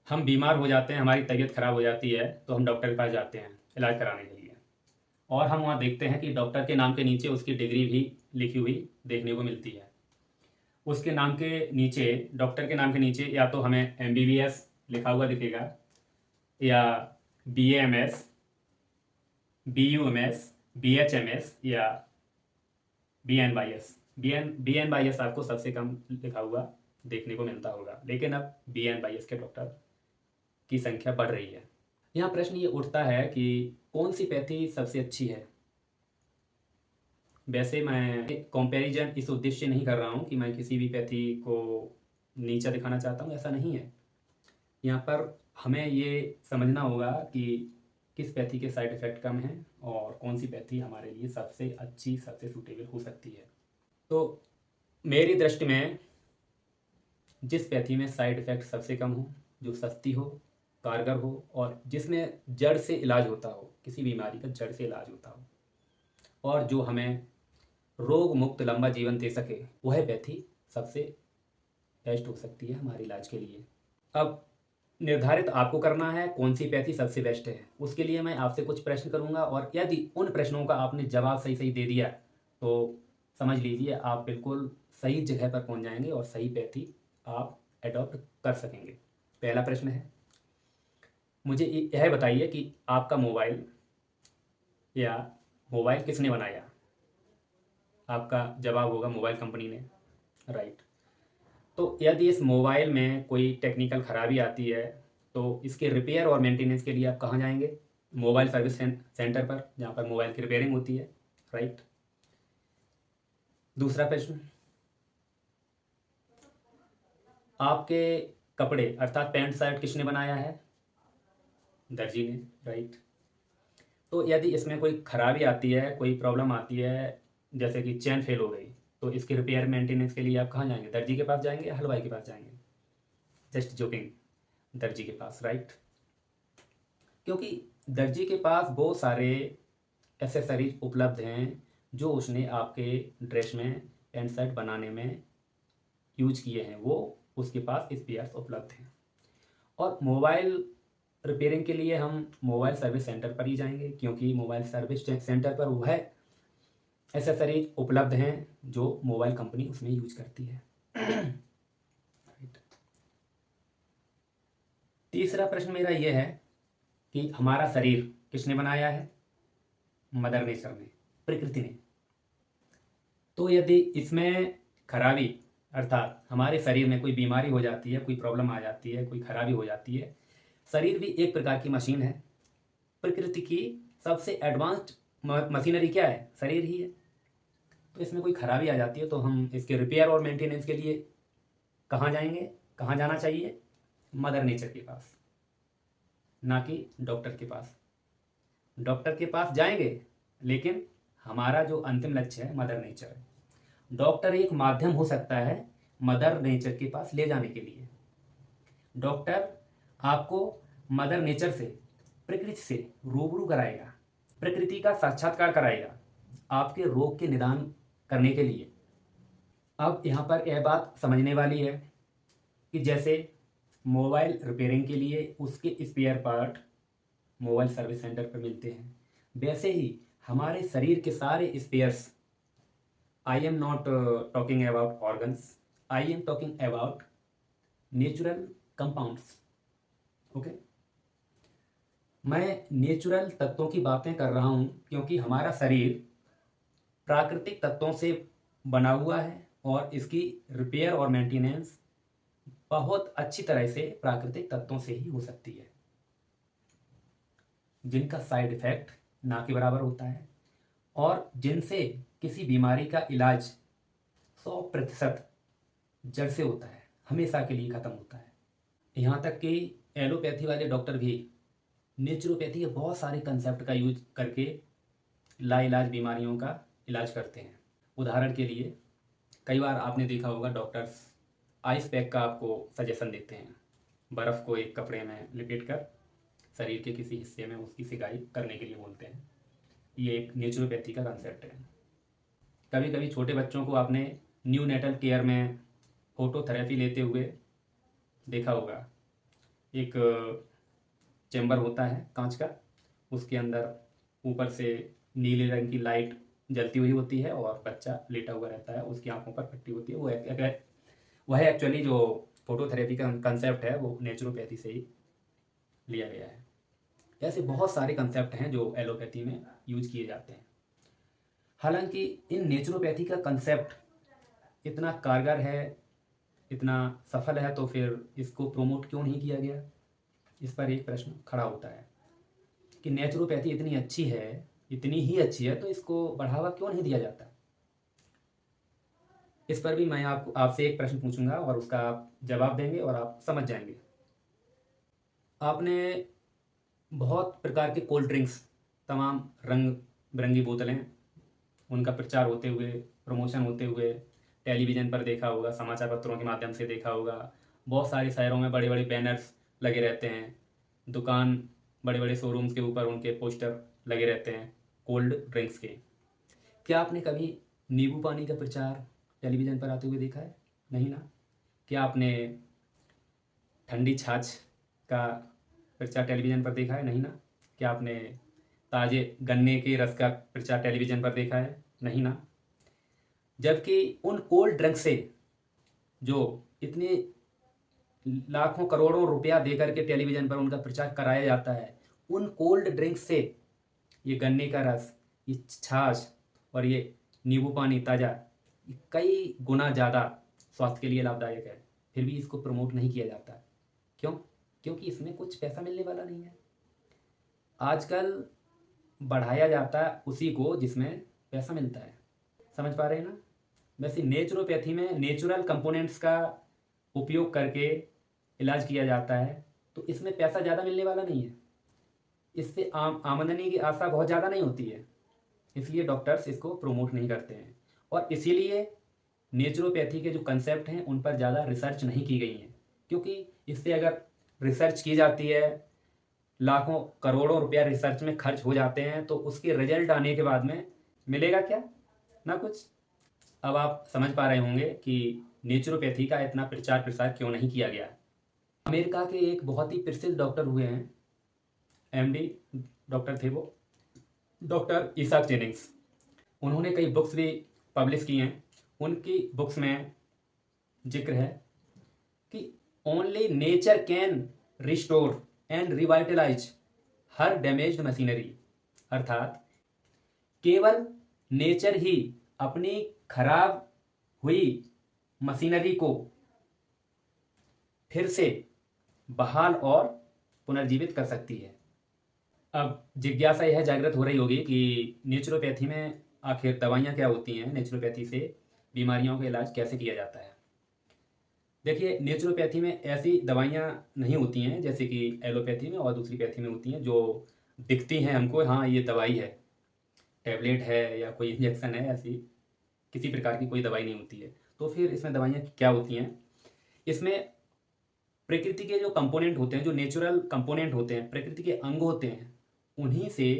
हम बीमार हो जाते हैं, हमारी तबीयत खराब हो जाती है तो हम डॉक्टर के पास जाते हैं इलाज कराने के लिए। और हम वहाँ देखते हैं कि डॉक्टर के नाम के नीचे उसकी डिग्री भी लिखी हुई देखने को मिलती है। उसके नाम के नीचे, डॉक्टर के नाम के नीचे या तो हमें MBBS लिखा हुआ दिखेगा, या BAMS, BUMS, BHMS, या BNYS। BNYS आपको सबसे कम लिखा हुआ देखने को मिलता होगा, लेकिन अब BNYS के डॉक्टर की संख्या बढ़ रही है। यहाँ प्रश्न ये उठता है कि कौन सी पैथी सबसे अच्छी है। वैसे मैं कंपैरिजन इस उद्देश्य से नहीं कर रहा हूँ कि मैं किसी भी पैथी को नीचा दिखाना चाहता हूँ, ऐसा नहीं है। यहाँ पर हमें ये समझना होगा कि किस पैथी के साइड इफ़ेक्ट कम हैं और कौन सी पैथी हमारे लिए सबसे अच्छी, सबसे सूटेबल हो सकती है। तो मेरी दृष्टि में जिस पैथी में साइड इफ़ेक्ट सबसे कम हो, जो सस्ती हो, कारगर हो और जिसमें जड़ से इलाज होता हो, किसी बीमारी का जड़ से इलाज होता हो और जो हमें रोग मुक्त लंबा जीवन दे सके, वह पैथी सबसे बेस्ट हो सकती है हमारे इलाज के लिए। अब निर्धारित आपको करना है कौन सी पैथी सबसे बेस्ट है। उसके लिए मैं आपसे कुछ प्रश्न करूंगा और यदि उन प्रश्नों का आपने जवाब सही सही दे दिया तो समझ लीजिए आप बिल्कुल सही जगह पर पहुंच जाएंगे और सही पैथी आप एडॉप्ट कर सकेंगे। पहला प्रश्न है, मुझे यह बताइए कि आपका मोबाइल या मोबाइल किसने बनाया। आपका जवाब होगा मोबाइल कंपनी ने, राइट। तो यदि इस मोबाइल में कोई टेक्निकल खराबी आती है तो इसके रिपेयर और मेंटेनेंस के लिए आप कहाँ जाएंगे? मोबाइल सर्विस सेंटर पर, जहाँ पर मोबाइल की रिपेयरिंग होती है, राइट। दूसरा प्रश्न, आपके कपड़े अर्थात पैंट शर्ट किसने बनाया है? दर्जी ने, राइट। तो यदि इसमें कोई खराबी आती है, कोई प्रॉब्लम आती है, जैसे कि चेन फेल हो गई, तो इसके रिपेयर मेंटेनेंस के लिए आप कहाँ जाएंगे? दर्जी के पास जाएंगे या हलवाई के पास जाएंगे? जस्ट जोकिंग, दर्जी के पास, राइट। क्योंकि दर्जी के पास बहुत सारे एसेसरीज उपलब्ध हैं जो उसने आपके ड्रेस में, पैंट शर्ट बनाने में यूज किए हैं, वो उसके पास स्पेयर्स उपलब्ध हैं। और मोबाइल रिपेयरिंग के लिए हम मोबाइल सर्विस सेंटर पर ही जाएंगे, क्योंकि मोबाइल सर्विस सेंटर पर वह एसेसरीज उपलब्ध हैं जो मोबाइल कंपनी उसमें यूज करती है। तीसरा प्रश्न मेरा यह है कि हमारा शरीर किसने बनाया है? मदर नेचर ने, प्रकृति ने। तो यदि इसमें खराबी, अर्थात हमारे शरीर में कोई बीमारी हो जाती है, कोई प्रॉब्लम आ जाती है, कोई खराबी हो जाती है, शरीर भी एक प्रकार की मशीन है। प्रकृति की सबसे एडवांस्ड मशीनरी क्या है? शरीर ही है। तो इसमें कोई खराबी आ जाती है तो हम इसके रिपेयर और मेंटेनेंस के लिए कहाँ जाएंगे? कहाँ जाना चाहिए? मदर नेचर के पास, ना कि डॉक्टर के पास। डॉक्टर के पास जाएंगे लेकिन हमारा जो अंतिम लक्ष्य है मदर नेचर है। डॉक्टर एक माध्यम हो सकता है मदर नेचर के पास ले जाने के लिए। डॉक्टर आपको मदर नेचर से, प्रकृति से रूबरू कराएगा, प्रकृति का साक्षात्कार कराएगा आपके रोग के निदान करने के लिए। अब यहाँ पर यह बात समझने वाली है कि जैसे मोबाइल रिपेयरिंग के लिए उसके spare part mobile service centre पर मिलते हैं, वैसे ही हमारे शरीर के सारे spares, I am not talking about organs, I am talking about natural compounds, okay. मैं नेचुरल तत्वों की बातें कर रहा हूँ क्योंकि हमारा शरीर प्राकृतिक तत्वों से बना हुआ है और इसकी रिपेयर और मेंटेनेंस बहुत अच्छी तरह से प्राकृतिक तत्वों से ही हो सकती है, जिनका साइड इफेक्ट ना के बराबर होता है और जिनसे किसी बीमारी का इलाज 100% जड़ से होता है, हमेशा के लिए ख़त्म होता है। यहाँ तक कि एलोपैथी वाले डॉक्टर भी नेचुरोपैथी के बहुत सारे कंसेप्ट का यूज करके लाइलाज बीमारियों का इलाज करते हैं। उदाहरण के लिए कई बार आपने देखा होगा डॉक्टर्स आइस पैक का आपको सजेशन देते हैं। बर्फ़ को एक कपड़े में लिपेट कर शरीर के किसी हिस्से में उसकी सिकाई करने के लिए बोलते हैं। ये एक नेचुरोपैथी का कंसेप्ट है। कभी कभी छोटे बच्चों को आपने न्यू नेटल केयर में फोटोथेरेपी लेते हुए देखा होगा, एक चैम्बर होता है कांच का, उसके अंदर ऊपर से नीले रंग की लाइट जलती हुई होती है और बच्चा लेटा हुआ रहता है, उसकी आंखों पर पट्टी होती है। वह एक्चुअली जो फोटोथेरेपी का कंसेप्ट है वो नेचुरोपैथी से ही लिया गया है। ऐसे बहुत सारे कंसेप्ट हैं जो एलोपैथी में यूज किए जाते हैं। हालांकि इन नेचुरोपैथी का कंसेप्ट इतना कारगर है, इतना सफल है, तो फिर इसको प्रमोट क्यों नहीं किया गया? इस पर एक प्रश्न खड़ा होता है कि नेचुरोपैथी इतनी अच्छी है, इतनी ही अच्छी है, तो इसको बढ़ावा क्यों नहीं दिया जाता? इस पर भी मैं आपसे एक प्रश्न पूछूंगा और उसका आप जवाब देंगे और आप समझ जाएंगे। आपने बहुत प्रकार के कोल्ड ड्रिंक्स, तमाम रंग बिरंगी बोतलें, उनका प्रचार होते हुए, प्रमोशन होते हुए टेलीविज़न पर देखा होगा, समाचार पत्रों के माध्यम से देखा होगा। बहुत सारे शहरों में बड़े बड़े बैनर्स लगे रहते हैं, दुकान, बड़े बड़े शोरूम्स के ऊपर उनके पोस्टर लगे रहते हैं कोल्ड ड्रिंक्स के। क्या आपने कभी नींबू पानी का प्रचार टेलीविज़न पर आते हुए देखा है? नहीं ना। क्या आपने ठंडी छाछ का प्रचार टेलीविज़न पर देखा है? नहीं ना। क्या आपने ताजे गन्ने के रस का प्रचार टेलीविज़न पर देखा है? नहीं ना। जबकि उन कोल्ड ड्रिंक से जो इतने लाखों करोड़ों रुपया देकर के टेलीविज़न पर उनका प्रचार कराया जाता है, उन कोल्ड ड्रिंक से ये गन्ने का रस, ये छाछ और ये नींबू पानी ताज़ा, ये कई गुना ज़्यादा स्वास्थ्य के लिए लाभदायक है, फिर भी इसको प्रमोट नहीं किया जाता। क्यों? क्योंकि इसमें कुछ पैसा मिलने वाला नहीं है। आजकल बढ़ाया जाता है उसी को जिसमें पैसा मिलता है। समझ पा रहे हैं ना? वैसे नेचुरोपैथी में नेचुरल कंपोनेंट्स का उपयोग करके इलाज किया जाता है, तो इसमें पैसा ज़्यादा मिलने वाला नहीं है। इससे आमदनी की आशा बहुत ज़्यादा नहीं होती है, इसलिए डॉक्टर्स इसको प्रमोट नहीं करते हैं। और इसीलिए नेचुरोपैथी के जो कंसेप्ट हैं उन पर ज़्यादा रिसर्च नहीं की गई है, क्योंकि इससे अगर रिसर्च की जाती है, लाखों करोड़ों रुपया रिसर्च में खर्च हो जाते हैं, तो उसके रिजल्ट आने के बाद में मिलेगा क्या? ना कुछ। अब आप समझ पा रहे होंगे कि नेचुरोपैथी का इतना प्रचार प्रसार क्यों नहीं किया गया। अमेरिका के एक बहुत ही प्रसिद्ध डॉक्टर हुए हैं, एमडी डॉक्टर थे वो, डॉक्टर ईसाक जेनिंग्स। उन्होंने कई बुक्स भी पब्लिश की हैं। उनकी बुक्स में जिक्र है कि only nature can restore and revitalise her damaged machinery, अर्थात केवल नेचर ही अपनी खराब हुई मशीनरी को फिर से बहाल और पुनर्जीवित कर सकती है। अब जिज्ञासा यह जागृत हो रही होगी कि नेचुरोपैथी में आखिर दवाइयाँ क्या होती हैं, नेचुरोपैथी से बीमारियों का इलाज कैसे किया जाता है। देखिए, नेचुरोपैथी में ऐसी दवाइयाँ नहीं होती हैं जैसे कि एलोपैथी में और दूसरी पैथी में होती हैं, जो दिखती हैं हमको, हाँ ये दवाई है, टैबलेट है या कोई इंजेक्शन है, ऐसी किसी प्रकार की कोई दवाई नहीं होती है। तो फिर इसमें दवाइयाँ क्या होती हैं? इसमें प्रकृति के जो कंपोनेंट होते हैं, जो नेचुरल कंपोनेंट होते हैं, प्रकृति के अंग होते हैं, उन्हीं से,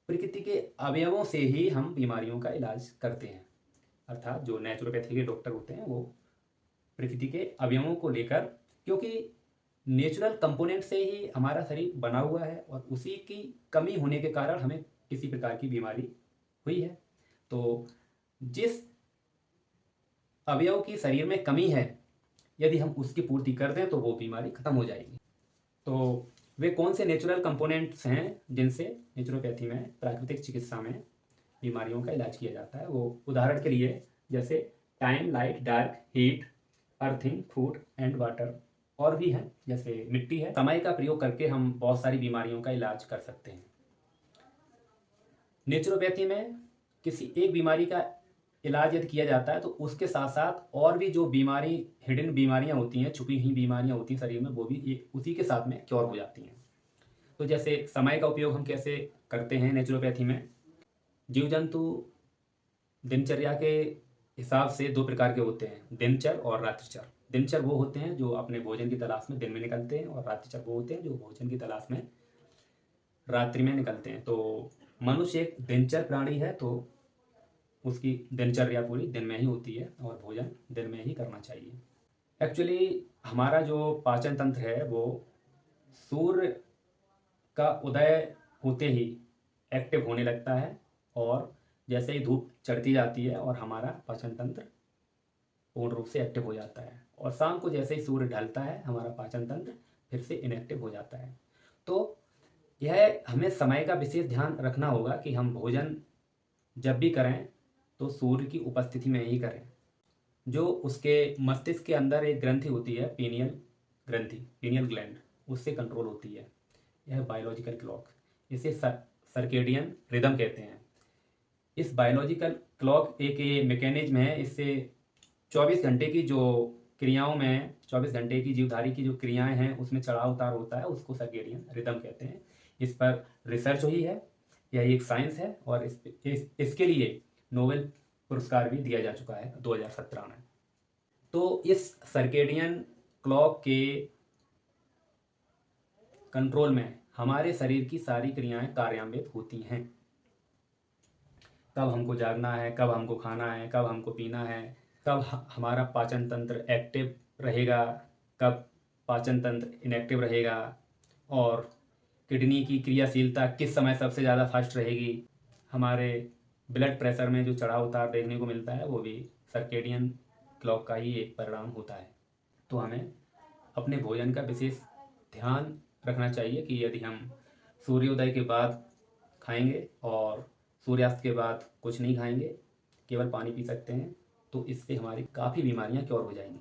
प्रकृति के अवयवों से ही हम बीमारियों का इलाज करते हैं। अर्थात जो नेचुरोपैथी के डॉक्टर होते हैं वो प्रकृति के अवयवों को लेकर, क्योंकि नेचुरल कंपोनेंट से ही हमारा शरीर बना हुआ है और उसी की कमी होने के कारण हमें किसी प्रकार की बीमारी हुई है। तो जिस अवयव की शरीर में कमी है, यदि हम उसकी पूर्ति कर दें तो वो बीमारी खत्म हो जाएगी। तो वे कौन से नेचुरल कंपोनेंट्स हैं जिनसे नेचुरोपैथी में, प्राकृतिक चिकित्सा में बीमारियों का इलाज किया जाता है? वो उदाहरण के लिए जैसे time, light, dark, heat, earthing, food and water, और भी हैं जैसे मिट्टी है। समय का प्रयोग करके हम बहुत सारी बीमारियों का इलाज कर सकते हैं। नेचुरोपैथी में किसी एक बीमारी का इलाज यदि किया जाता है तो उसके साथ साथ और भी जो बीमारी, हिडन बीमारियां होती हैं, छुपी हुई बीमारियां होती हैं शरीर में, वो भी उसी के साथ में क्योर हो जाती हैं। तो जैसे समय का उपयोग हम कैसे करते हैं नेचुरोपैथी में? जीव जंतु दिनचर्या के हिसाब से दो प्रकार के होते हैं, दिनचर और रात्रिचर। दिनचर वो होते हैं जो अपने भोजन की तलाश में दिन में निकलते हैं, और रात्रिचर वो होते हैं जो भोजन की तलाश में रात्रि में निकलते हैं। तो मनुष्य एक दिनचर प्राणी है, तो उसकी दिनचर्या पूरी दिन में ही होती है और भोजन दिन में ही करना चाहिए। एक्चुअली हमारा जो पाचन तंत्र है वो सूर्य का उदय होते ही एक्टिव होने लगता है, और जैसे ही धूप चढ़ती जाती है और हमारा पाचन तंत्र पूर्ण रूप से एक्टिव हो जाता है, और शाम को जैसे ही सूर्य ढलता है हमारा पाचन तंत्र फिर से इनएक्टिव हो जाता है। तो यह हमें समय का विशेष ध्यान रखना होगा कि हम भोजन जब भी करें तो सूर्य की उपस्थिति में ही करें। जो उसके मस्तिष्क के अंदर एक ग्रंथि होती है, पीनियल ग्रंथि, पीनियल ग्लैंड, उससे कंट्रोल होती है यह बायोलॉजिकल क्लॉक। इसे सर्केडियन रिदम कहते हैं। इस बायोलॉजिकल क्लॉक एक ये मैकेनिज्म है, इससे 24 घंटे की जो क्रियाओं में 24 घंटे की जीवधारी की जो क्रियाएं हैं उसमें चढ़ाव उतार होता है, उसको सर्केडियन रिदम कहते हैं। इस पर रिसर्च हुई है, यह एक साइंस है, और इसके लिए नोबेल पुरस्कार भी दिया जा चुका है 2017 में। तो इस सर्केडियन क्लॉक के कंट्रोल में हमारे शरीर की सारी क्रियाएं कार्यान्वित होती हैं। कब हमको जागना है, कब हमको खाना है, कब हमको पीना है, कब हमारा पाचन तंत्र एक्टिव रहेगा, कब पाचन तंत्र इनएक्टिव रहेगा, और किडनी की क्रियाशीलता किस समय सबसे ज़्यादा फास्ट रहेगी। हमारे ब्लड प्रेशर में जो चढ़ाव उतार देखने को मिलता है वो भी सर्केडियन क्लॉक का ही एक परिणाम होता है। तो हमें अपने भोजन का विशेष ध्यान रखना चाहिए कि यदि हम सूर्योदय के बाद खाएंगे और सूर्यास्त के बाद कुछ नहीं खाएंगे, केवल पानी पी सकते हैं, तो इससे हमारी काफ़ी बीमारियां क्योर हो जाएंगी।